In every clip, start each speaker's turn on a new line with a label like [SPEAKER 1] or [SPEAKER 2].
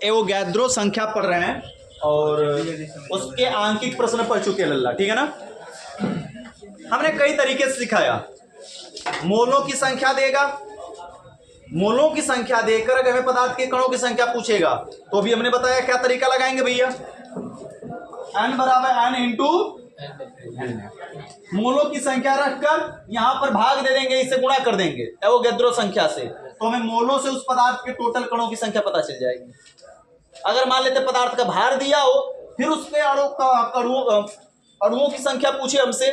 [SPEAKER 1] Avogadro संख्या पढ़ रहे हैं और उसके आंकिक प्रश्न पढ़ चुके हैं लल्ला, ठीक है ना। हमने कई तरीके से सिखाया। मोलों की संख्या देगा, मोलों की संख्या देकर अगर हमें पदार्थ के कणों की संख्या पूछेगा तो भी हमने बताया क्या तरीका लगाएंगे भैया, n बराबर n इंटू मोलों की संख्या रखकर यहां पर भाग दे देंगे, इसे गुणा कर देंगे एवोगैद्रो संख्या से, तो हमें मोलों से उस पदार्थ के टोटल कणों की संख्या पता चल जाएगी। अगर मान लेते पदार्थ का भार दिया हो, फिर उसके अणुओं की संख्या पूछे हमसे,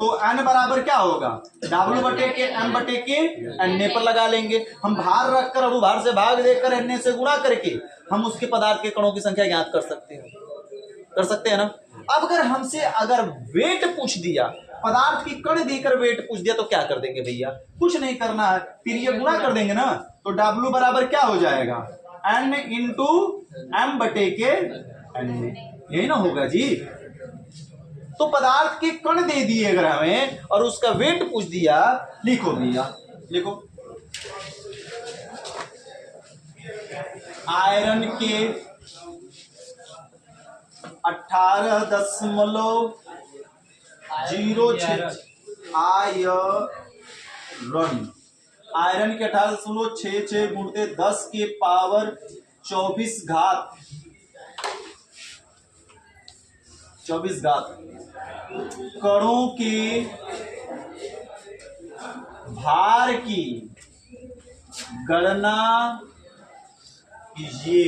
[SPEAKER 1] तो n बराबर क्या होगा, W बटे के m बटे के n पर लगा लेंगे। हम भार रखकर अणुभार से भाग देकर n से गुणा करके हम उसके पदार्थ के कणों की संख्या ज्ञात कर सकते हैं ना। अब अगर हमसे वेट पूछ दिया, पदार्थ की कण देकर वेट पूछ दिया, तो क्या कर देंगे भैया, कुछ नहीं करना है, फिर ये गुणा कर देंगे ना। तो W बराबर क्या हो जाएगा, n इंटू m बटे के n, यही ना होगा जी। तो पदार्थ के कण दे दिए अगर हमें और उसका वेट पूछ दिया, लिखो भैया, लिखो आयरन के 18.06 आयरन के 18.66 गुणते 10 के पावर 24 घात कणों के भार की गणना कीजिए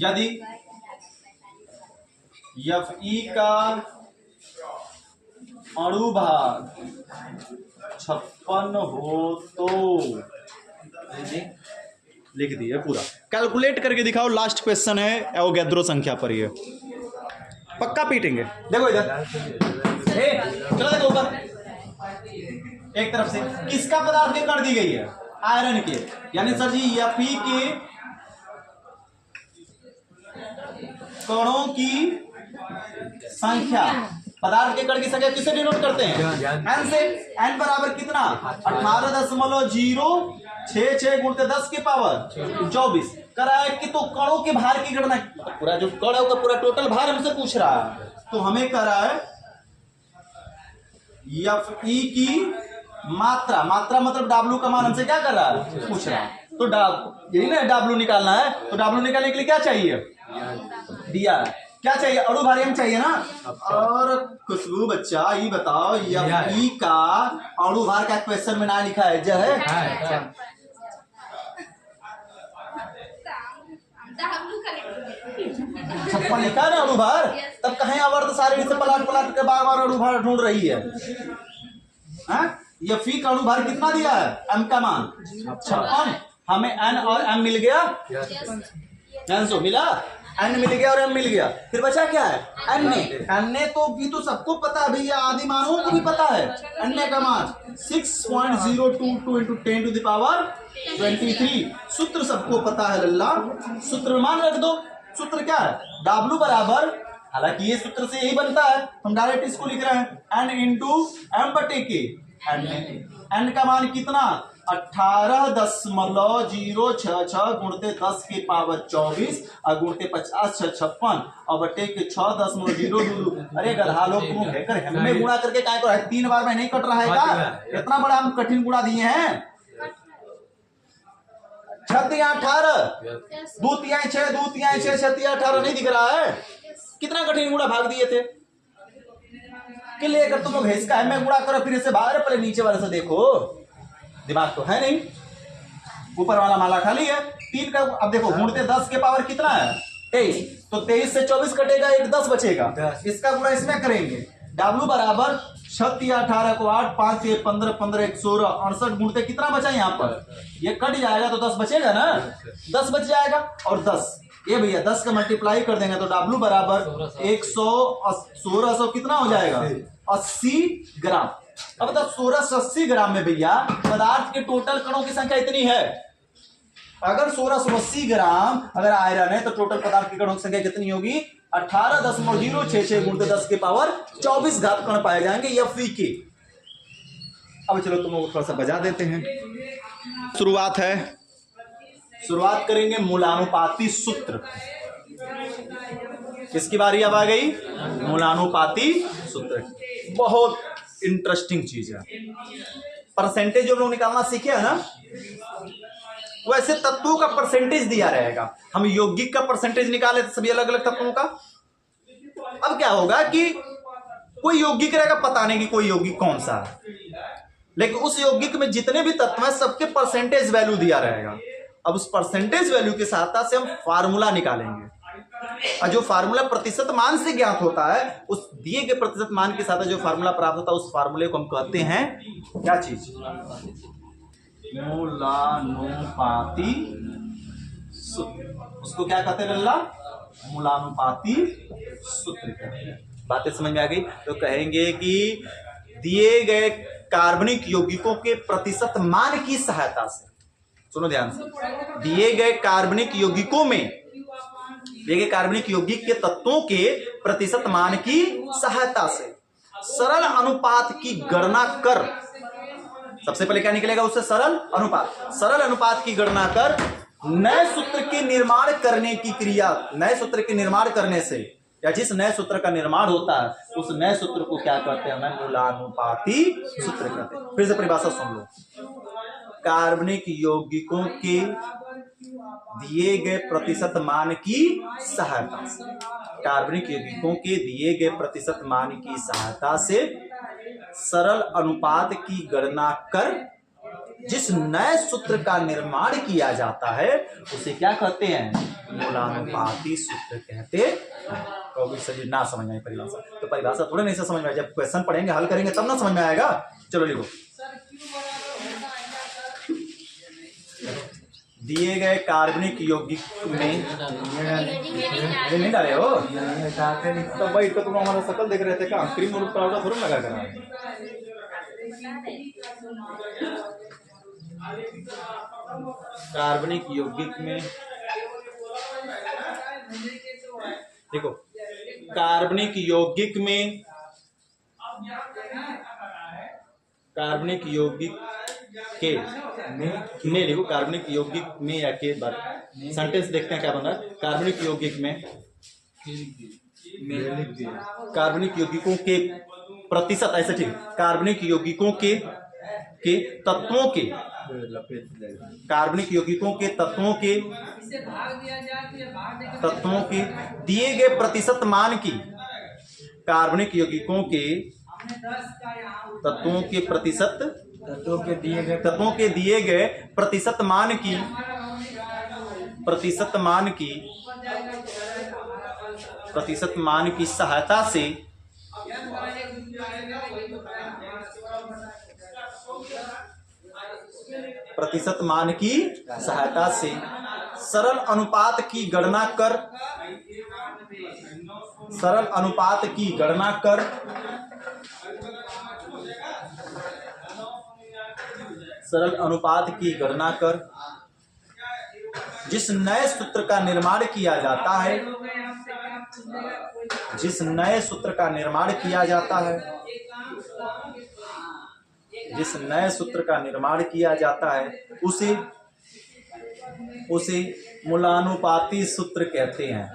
[SPEAKER 1] यदि Fe का अणुभार 56 हो तो। लिख दिए पूरा, कैलकुलेट करके दिखाओ। लास्ट क्वेश्चन है एवोगैद्रो संख्या पर, ये पक्का पीटेंगे। देखो इधर, चलो देखो ऊपर एक तरफ से किसका पदार्थ के कण दी गई है, आयरन के, यानी सर जी Fe के कणों की संख्या, पदार्थ के कण की संख्या किससे डिनोट करते हैं, n से। n बराबर कितना, 18.066 गुणते 10 के पावर 24 कराया कि तो कणों के भार की गणना, पूरा जो कण है उसका पूरा टोटल भार हमसे पूछ रहा है, तो हमें करा है Fe की मात्रा, मतलब W का मान हमसे क्या कर रहा है, पूछ रहा है। तो यही ना W निकालना है, तो W निकालने के लिए क्या चाहिए, दिया क्या चाहिए, अणुभार m चाहिए ना। और खुशबू बच्चा ये बताओ, Fe का अणुभार का क्वेश्चन में ना लिखा है, जो है 56 लिखा है ना अणुभार, तब कहीं आवर्त सारणी से पलट के बार अणुभार ढूंढ रही है। Fe का अणुभार कितना दिया है, m का मान 56, हमें n और m मिल गया, n मिला, n मिल गया और m मिल गया, फिर बचा क्या है, n तो भी तो सबको पता है भैया, आदि मानों को भी पता है। n का मान 6.022 into 10 to the power 23, सूत्र सबको पता है लल्ला, सूत्र में मान रख दो। सूत्र क्या है, W बराबर, हालांकि ये सूत्र से यही बनता है, हम डायरेक्ट इसको लिख रहे हैं, n इंटू m बटे के n का मान कितना, 18.066 गुणते 10 के पावर 24 और गुणते 50 56 और बटे के 6.022। अरे गधा लोग तुम हमें गुणा करके काय कर, 3 बार में नहीं कट रहा है का, इतना बड़ा हम कठिन गुणा दिए हैं। 6 × 18 2 × 6 2 × 6 6 × 18 नहीं दिख रहा है, कितना कठिन गुणा भाग दिए थे कि लेकर तुम लोग इसका हमें गुणा करो, फिर इसे बाहर पहले नीचे वाले से देखो, दिमाग तो है नहीं, ऊपर वाला माला खाली है। 3 का अब देखो गुणते 10 के पावर कितना है, 23, तो 23 से 24 कटेगा, एक 10 बचेगा, इसका गुणा इसमें करेंगे। W बराबर 6 × 18 को 8 5 1 15 15 1 16 68 गुणते कितना बचा, यहाँ पर ये कट जाएगा तो 10 बचेगा ना, 10 बच जाएगा और 10 ये भैया 10 का मल्टीप्लाई कर देंगे तो W बराबर 1600 कितना हो जाएगा, 80 ग्राम। अब तक 1680 ग्राम में भैया पदार्थ के टोटल कणों की संख्या इतनी है। अगर 1680 ग्राम अगर आयरन है तो टोटल पदार्थ के कणों की संख्या कितनी होगी, 18.066 गुणित 10 के पावर 24 घात कण पाए जाएंगे Fe के। अब चलो तुम लोग थोड़ा सा बजा देते हैं। शुरुआत है शुरुआत करेंगे मूलानुपाती सूत्र। किसकी बारी अब आ गई? मूलानुपाती सूत्र। बहुत इंटरेस्टिंग चीज है। परसेंटेज जो लोग निकालना सीखे है ना, वैसे तत्वों का परसेंटेज दिया रहेगा। हम यौगिक का परसेंटेज निकाले थे सभी अलग अलग तत्वों का। अब क्या होगा कि कोई यौगिक रहेगा, पता नहीं कि कोई यौगिक कौन सा है, लेकिन उस यौगिक में जितने भी तत्व हैं सबके परसेंटेज वैल्यू दिया रहेगा। अब उस परसेंटेज वैल्यू के साथ से हम फार्मूला निकालेंगे, और जो फार्मूला प्रतिशत मान से ज्ञात होता है, उस दिए गए प्रतिशत मान के साथ जो फार्मूला प्राप्त होता है, उस फार्मूले को हम कहते हैं क्या चीज? मूलानुपाती सूत्र। उसको क्या कहते हैं लल्ला? मूलानुपाती सूत्र कहते हैं। बातें समझ में आ गई? तो कहेंगे कि दिए गए कार्बनिक यौगिकों के प्रतिशत मान की सहायता से, सुनो ध्यान से, दिए गए कार्बनिक यौगिकों में, दिए गए कार्बनिक यौगिक के तत्वों के प्रतिशत मान की सहायता से सरल अनुपात की गणना कर, सबसे पहले क्या निकलेगा उससे? सरल अनुपात। सरल अनुपात की गणना कर नए सूत्र के निर्माण करने की क्रिया, नए सूत्र के निर्माण करने से, या जिस नए सूत्र का निर्माण होता है उस नए सूत्र को क्या कहते हैं? मूलानुपाती सूत्र कहते हैं। फिर से परिभाषा सुन लो। कार्बनिक यौगिकों के दिए गए प्रतिशत मान की सहायता से, कार्बनिक यौगिकों के दिए गए प्रतिशत मान की सहायता से सरल अनुपात की गणना कर जिस नए सूत्र का निर्माण किया जाता है उसे क्या कहते हैं? मूलानुपाती सूत्र कहते हैं। कभी सभी ना समझ में आई परिभाषा तो परिभाषा थोड़े नहीं से समझ में आए, जब क्वेश्चन पढ़ेंगे हल करेंगे तब ना समझ में आएगा। चलो लिखो। दिए गए कार्बनिक यौगिक में, नहीं डाले हो तो भाई, तो तुम हमारा शकल देख रहे थे क्या? क्रीम और पाउडर थोड़ा लगा कर कार्बनिक यौगिक में, देखो कार्बनिक यौगिक में, कार्बनिक यौगिक के में लिखो, कार्बनिक यौगिक में या के बार सेंटेंस देखते हैं क्या बन रहा है। कार्बनिक यौगिक में, कार्बनिक यौगिकों के प्रतिशत, ऐसे ठीक, कार्बनिक यौगिकों के तत्वों के, कार्बनिक यौगिकों के तत्वों के दिए गए प्रतिशत मान की, कार्बनिक यौगिकों के तत्वों के प्रतिशत, तत्वों के दिए गए प्रतिशत मान की, प्रतिशत मान की सहायता से प्रतिशत मान की सहायता से सरल अनुपात की गणना कर, सरल अनुपात की गणना कर सरल अनुपात की गणना कर जिस नए सूत्र का निर्माण किया जाता है, जिस नए सूत्र का निर्माण किया जाता है, जिस नए सूत्र का निर्माण किया जाता है उसे मूलानुपाती सूत्र कहते हैं,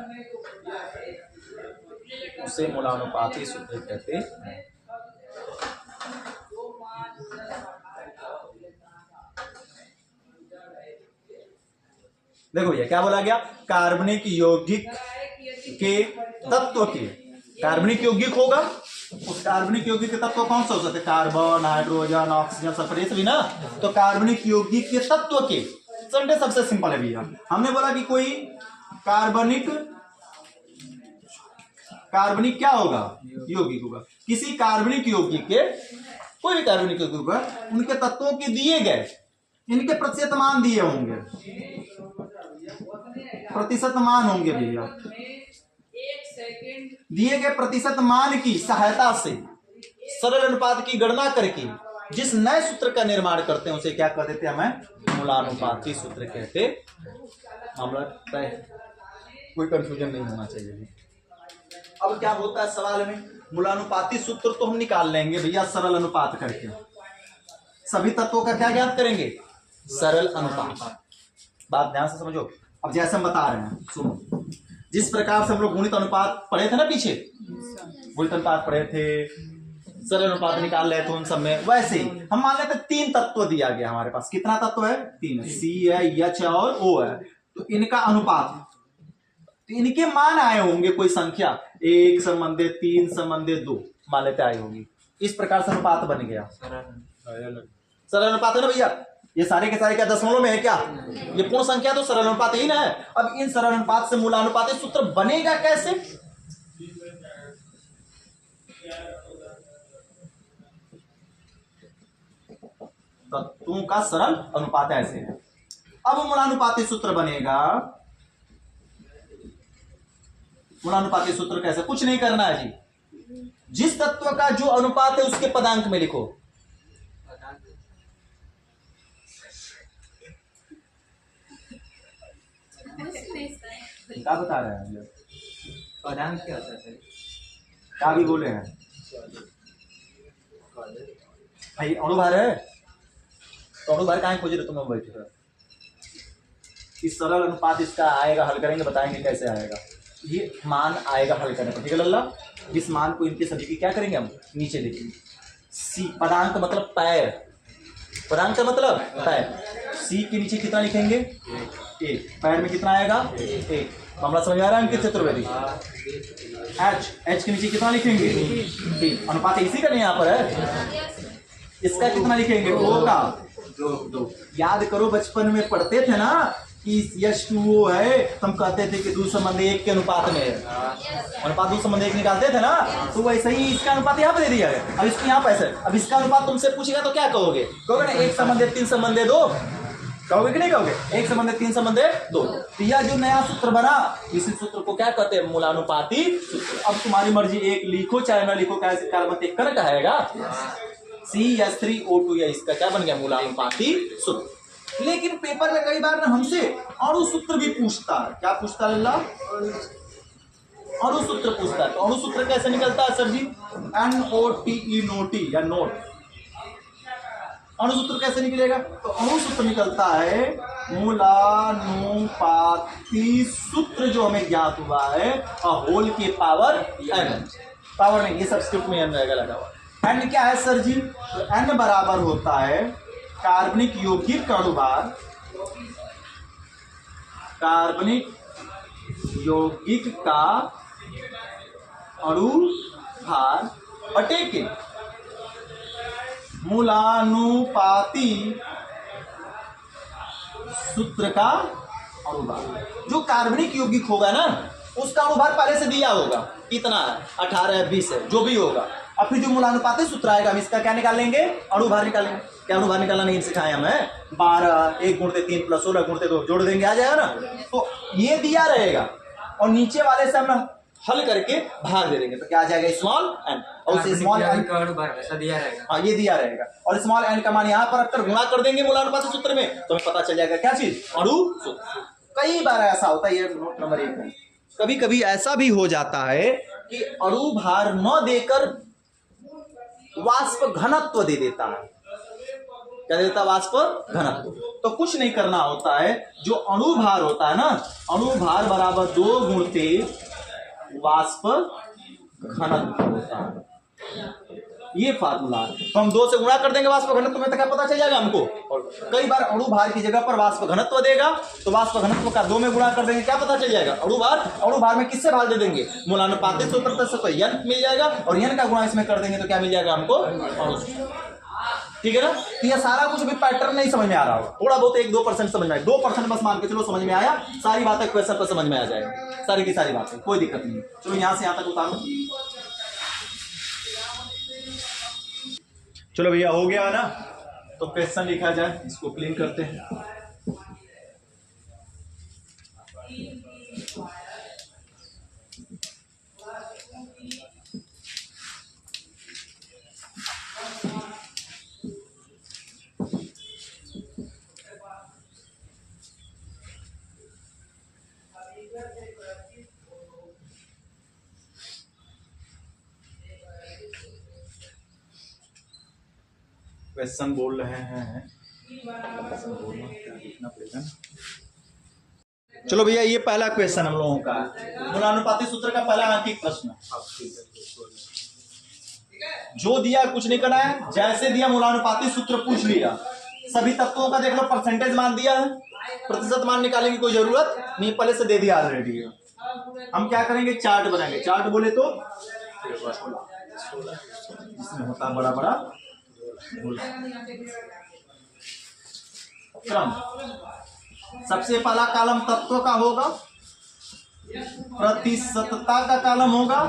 [SPEAKER 1] उसे मूलानुपाती सूत्र कहते हैं। देखो ये क्या बोला गया? कार्बनिक यौगिक के तत्व के, कार्बनिक यौगिक होगा, उस कार्बनिक यौगिक के तत्व कौन सा हो सकते हैं? कार्बन, हाइड्रोजन, ऑक्सीजन, सल्फर, ये सभी ना। तो कार्बनिक यौगिक के तत्व के, सेंटेंस सबसे सिंपल है भैया। हमने बोला कि कोई कार्बनिक क्या होगा? यौगिक होगा। किसी कार्बनिक यौगिक के, कोई भी कार्बनिक यौगिक होगा, उनके तत्वों के दिए गए, इनके प्रतिशत मान दिए होंगे, प्रतिशत मान होंगे भैया, दिए गए प्रतिशत मान की सहायता से सरल अनुपात की गणना करके जिस नए सूत्र का निर्माण करते हैं उसे क्या कहते थे? हमें मूलानुपाती सूत्र कहते। मामला तय, कोई कंफ्यूजन नहीं होना चाहिए। अब क्या होता है सवाल में? मूलानुपाती सूत्र तो हम निकाल लेंगे भैया सरल अनुपात करके, सभी तत्वों का क्या ज्ञात करेंगे? सरल अनुपात। बात ध्यान से समझो। अब जैसे हम बता रहे हैं, सुनो, जिस प्रकार से हम लोग गुणित अनुपात पढ़े थे ना पीछे, गुणित अनुपात पढ़े थे, सरल अनुपात निकाल रहे थे उन सब में, वैसे ही हम मान लेते 3 तत्व दिया गया हमारे पास। कितना तत्व है? 3 है, सी है, एच है और ओ है। तो इनका अनुपात, तो इनके मान आए होंगे कोई संख्या 1 संबंधित 3 संबंधित 2 मान लेते आई होंगी। इस प्रकार से अनुपात बन गया। सरल अनुपात है ना भैया? ये सारे के सारे क्या दशमलव में है क्या? ये पूर्ण संख्या तो सरल अनुपात ही ना है। अब इन सरल अनुपात से मूलानुपाती सूत्र बनेगा कैसे? तत्वों का सरल अनुपात ऐसे है। अब मूलानुपाती सूत्र बनेगा। मूलानुपाती सूत्र कैसे? कुछ नहीं करना है जी, जिस तत्व का जो अनुपात है उसके पदांक में लिखो। क्या बता रहे हैं?
[SPEAKER 2] पदांक क्या होता है?
[SPEAKER 1] क्या भी बोले हैं भाई? अणुभार है तो अणुभार कहाँ खोज रहे तुम बैठे हो? इस सरल अनुपात इसका आएगा, हल करेंगे, बताएंगे कैसे आएगा। ये मान आएगा हल करने पर, ठीक है लल्ला? इस मान को इनके सभी की क्या करेंगे हम? नीचे लिखेंगे। सी पदांक मतलब पैर, पदांक का मतलब पैर। सी के नीचे कितना लिखेंगे? 1। पैर में कितना आएगा? 1। मामला समझ आ रहा है अंकित चतुर्वेदी? एच के नीचे कितना लिखेंगे? 3। अनुपात इसी का नहीं यहाँ पर है। इसका कितना लिखेंगे? ओ का 2। याद करो बचपन में पढ़ते थे ना कि H2O है, तो हम कहते थे कि 2 संबंध 1 के अनुपात में है। अनुपात 2 संबंध 1 निकालते थे ना, तो वैसे ही इसका अनुपात यहाँ पे दे दिया है। अब इसको यहाँ पैसे, अब इसका अनुपात तुमसे पूछेगा तो क्या कहोगे? कहोगे ना 1 संबंध 3 संबंध 2, कहोगे कि नहीं कहोगे? 1 संबंध 3 संबंध 2। तो यह जो नया सूत्र बना, इसी सूत्र को क्या कहते हैं? मूलानुपाती सूत्र। अब तुम्हारी मर्जी, एक लिखो चाहे ना लिखो, कैसे कालमत एक कर कहेगा CH3O2, या इसका क्या बन गया? मूलानुपाती सूत्र। लेकिन पेपर में कई बार ना हमसे अणु सूत्र भी पूछता है। क्या पूछता है अल्लाह? अणु सूत्र पूछता है। तो अणु सूत्र कैसे निकलता है सर जी? NOTE, नोटी या नोट। अणु सूत्र कैसे निकलेगा? तो अणु सूत्र निकलता है मूलानुपाती सूत्र जो हमें ज्ञात हुआ है, होल के पावर n। पावर नहीं, ये सब्स्टिट्यूट में n रहेगा लगा हुआ। n क्या है सर जी? तो n बराबर होता है कार्बनिक यौगिक का अणुभार, कार्बनिक यौगिक का अणुभार बटे के मूलानुपाती सूत्र का अणुभार। जो कार्बनिक यौगिक होगा ना, उसका अणुभार पहले से दिया होगा, कितना है? 18 है, 20 है, जो भी होगा। अब फिर जो मूलानुपाती सूत्र आएगा, हम इसका क्या निकालेंगे? अणुभार निकालेंगे। क्या अणुभार निकालना नहीं सिखाए हमें? 12 1 गुणते 3 प्लस 16 गुणते 2 जोड़ देंगे, आ जाएगा ना। तो ये दिया रहेगा और नीचे वाले से हम हल करके भाग दे देंगे, तो क्या आ जाएगा? Small n. और उस स्मॉल एन
[SPEAKER 2] का अणुभार ऐसा दिया रहेगा।
[SPEAKER 1] हाँ, ये दिया रहेगा। और स्मॉल एन का मान यहाँ पर रखकर गुणा कर देंगे मूलानुपाती सूत्र में, तो हमें पता चल जाएगा क्या चीज? अणु सूत्र। कई बार ऐसा होता है, ये नोट नंबर 1 है। कभी कभी ऐसा भी हो जाता है कि अणुभार न देकर वाष्प घनत्व दे देता है। क्या देता? वाष्प घनत्व। तो कुछ नहीं करना होता है, जो अणुभार होता है ना, अणुभार बराबर 2 गुणते वाष्प घनत्व होता है। ये फार्मूला है। तो हम 2 से गुणा कर देंगे वाष्प घनत्व में, तो क्या पता चल जाएगा हमको? और कई बार अणुभार की जगह पर वाष्प घनत्व देगा, तो वाष्प घनत्व का 2 में गुणा कर देंगे, क्या पता चल जाएगा? अणुभार में किससे भाग दे देंगे? मूलानुपाती सूत्र से, तो n मिल जाएगा, और n का गुणा इसमें कर देंगे तो क्या मिल जाएगा हमको? अणु। ठीक है ना? तो यह सारा कुछ भी पैटर्न नहीं समझ में आ रहा होगा, थोड़ा बहुत 1-2% समझ में आया, 2% बस मान के चलो समझ में आया, सारी बातें क्वेश्चन पर समझ में आ जाएगी, सारी की सारी बातें, कोई दिक्कत नहीं। चलो यहां से यहां तक उतारो। चलो भैया, हो गया ना? तो क्वेश्चन लिखा जाए, इसको क्लीन करते हैं। क्वेश्चन बोल रहे हैं, क्वेश्चन बोलना क्या लिखना पड़ेगा। चलो भैया, ये पहला क्वेश्चन हम लोगों का है, मूलानुपाती सूत्र का पहला अंकित प्रश्न। जो दिया कुछ नहीं करना है, जैसे दिया मूलानुपाती सूत्र पूछ लिया, सभी तत्वों का देख लो परसेंटेज मान दिया है, प्रतिशत मान निकालने की कोई जरूरत नहीं, पहले से दे दिया ऑलरेडी। हम क्या करेंगे, चार्ट बनाएंगे। चार्ट बोले तो इसमें होता है बड़ा बड़ा क्रम। सबसे पहला कॉलम तत्व का होगा, प्रतिशतता का कॉलम होगा,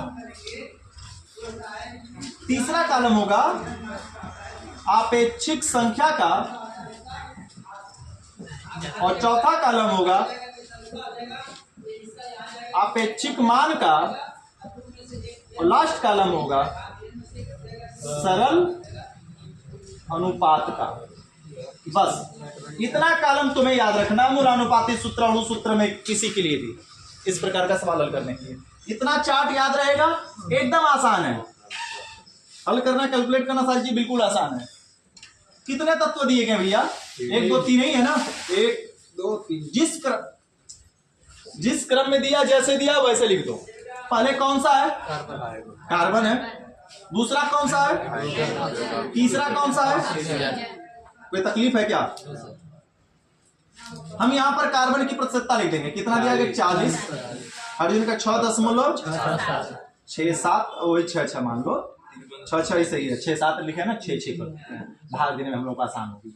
[SPEAKER 1] तीसरा कॉलम होगा आपेक्षिक संख्या का, और चौथा कॉलम होगा आपेक्षिक मान का, और लास्ट कॉलम होगा सरल अनुपात का। बस इतना कॉलम तुम्हें याद रखना मूलानुपाती सूत्र अणु सूत्र में किसी के लिए भी इस प्रकार का सवाल हल करने के लिए। इतना चार्ट याद रहेगा, एकदम आसान है हल करना, कैलकुलेट करना, सारी चीज बिल्कुल आसान है। कितने तत्व दिए गए भैया, 1 2 3 ही है ना, 1 2 3। जिस क्रम में दिया, जैसे दिया वैसे लिख दो। पहले कौन सा है, कार्बन है, दूसरा कौन सा है, तीसरा कौन सा है, कोई तकलीफ है क्या? हम यहाँ पर कार्बन की प्रतिशतता लिख देंगे। कितना दिया गया, 40, हाइड्रोजन का 6.67, वही 6 मान लो, 6 ही सही है, 6 7 लिखे ना, 6 6 कर भाग देने में हम लोग का आसान होगी,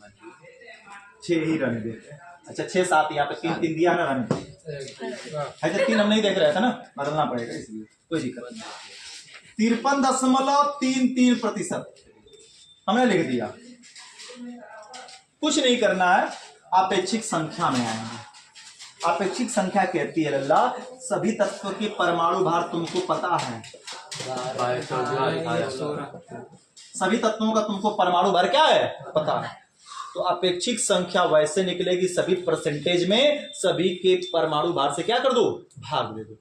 [SPEAKER 1] 6 ही रहने देते हैं। अच्छा 6 7 यहाँ पे 3 3 दिया ना, रहने अच्छा 3 हम नहीं देख रहे थे ना, बदलना पड़ेगा, इसलिए कोई दिक्कत नहीं। 53.33% हमने लिख दिया। कुछ नहीं करना है, आपेक्षिक संख्या में आएंगे। आपेक्षिक संख्या कहती है लल्ला, सभी तत्व के परमाणु भार तुमको पता है, सभी तत्वों का तुमको परमाणु भार क्या है पता है। तो अपेक्षिक संख्या वैसे निकलेगी, सभी परसेंटेज में सभी के परमाणु भार से क्या कर दो, भाग दे दो,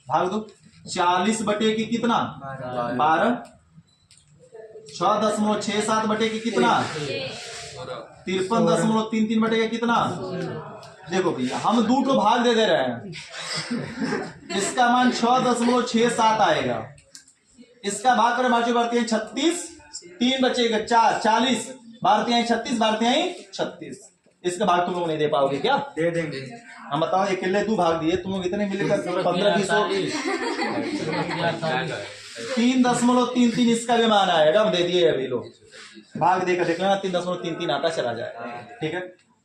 [SPEAKER 1] भाग दो। 40 बटे की कितना, 12, 6.67 बटे की कितना, 53.33 बटे का कितना। देखो भैया, हम 2 भाग दे रहे हैं, इसका मान 6.67 आएगा, इसका भाग कर बाजू बढ़ती है 36, 3 बचेगा 4, 40, भारतीय 36, भारतीय 36, इसका भाग तुम लोग नहीं दे पाओगे क्या?
[SPEAKER 2] दे देंगे।
[SPEAKER 1] हम बताओ, अकेले 2 भाग दिए, तुम लोग इतने मिलेगा 15-20 3.33 इसका भी मान आएगा, हम दे दिए अभी लोग, भाग देकर देख लेना, 3.33 आता चला जाएगा, ठीक है।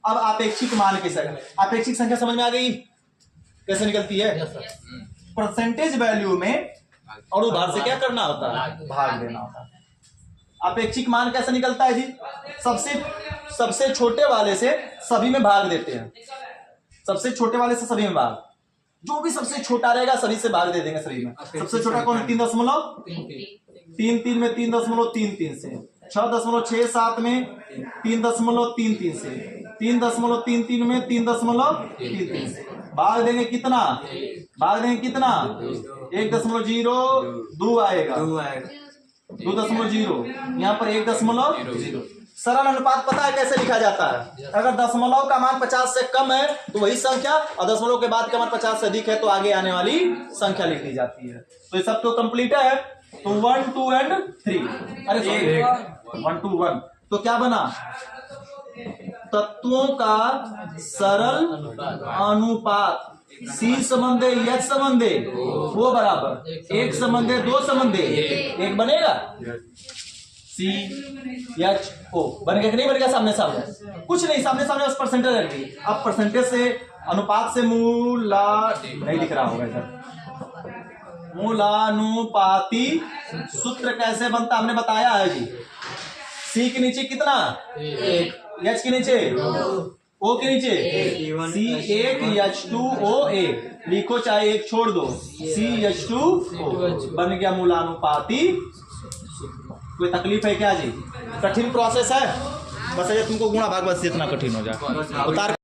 [SPEAKER 1] अब आपेक्षिक मान की संख्या, आपेक्षिक संख्या समझ में आ गई कैसे निकलती है? परसेंटेज वैल्यू में अणु भार से क्या करना होता है, भाग देना होता है। अपेक्षिक मान कैसे निकलता है जी, सबसे छोटे वाले से सभी में भाग देते हैं, सबसे छोटे वाले से सभी में भाग, जो भी सबसे छोटा रहेगा सभी से भाग दे देंगे सभी में। सबसे छोटा कौन है, 3.33 में 3.33 से, 6.67 में 3.33 से, 3.33 में 3.33 से भाग देंगे कितना, भाग देंगे कितना, 1.02 आएगा, 2.0, यहाँ पर 1.0। सरल अनुपात पता है कैसे लिखा जाता है? अगर दशमलव का मान 50 से कम है तो वही संख्या, और दशमलव के बाद का मान 50 से अधिक है तो आगे आने वाली संख्या लिख दी जाती है। तो ये सब तो कंप्लीट है। तो 1 2 and 3, अरे 1 2 1, तो क्या बना, तत्वों का सरल अनुपात, C संबंधे H संबंधे वो बराबर 1 संबंधे 2 संबंधे 1 बनेगा, CHO बन गया कि नहीं बन गया? सामने सामने कुछ नहीं, सामने सामने बस परसेंटेज रख दी। अब परसेंटेज से अनुपात से मूला नहीं दिख रहा होगा इधर, मूलानुपाती सूत्र कैसे बनता हमने बताया है जी। C के नीचे कितना, 1, H के नीचे, O के नीचे C1H2O लिखो, चाहे 1 छोड़ दो, CH2O बन गया मूलानुपाती। कोई तकलीफ है क्या जी? कठिन प्रोसेस है, बस ये तुमको गुणा भाग बस इतना कठिन हो जाए।